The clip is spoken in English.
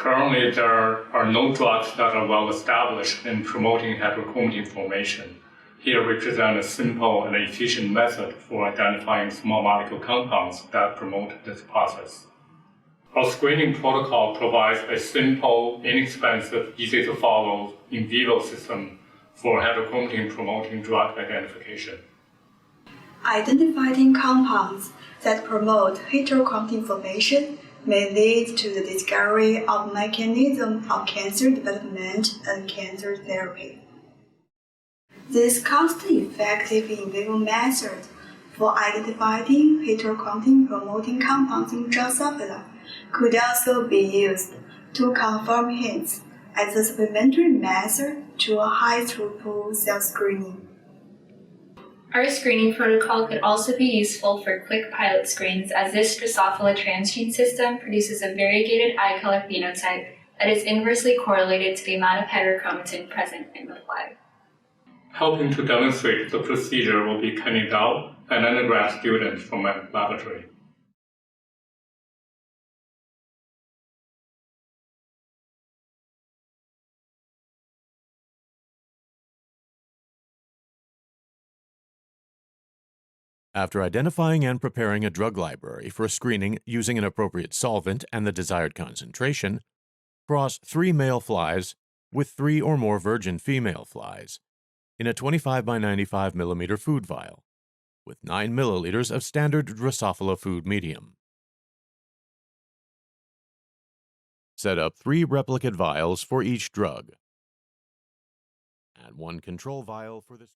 Currently, there are no drugs that are well established in promoting heterochromatin formation. Here we present a simple and efficient method for identifying small molecule compounds that promote this process. Our screening protocol provides a simple, inexpensive, easy to follow in vivo system for heterochromatin-promoting drug identification. Identifying compounds that promote heterochromatin formation may lead to the discovery of mechanism of cancer development and cancer therapy. This cost-effective in vivo method for identifying heterochromatin-promoting compounds in Drosophila could also be used to confirm hints as a supplementary method to a high-throughput cell screening. Our screening protocol could also be useful for quick pilot screens, as this Drosophila transgene system produces a variegated eye color phenotype that is inversely correlated to the amount of heterochromatin present in the flag. Helping to demonstrate the procedure will be Kenny Dao, an undergrad student from my laboratory. After identifying and preparing a drug library for screening using an appropriate solvent and the desired concentration, cross 3 male flies with 3 or more virgin female flies in a 25 by 95 millimeter food vial with 9 milliliters of standard Drosophila food medium. Set up 3 replicate vials for each drug. Add 1 control vial for this.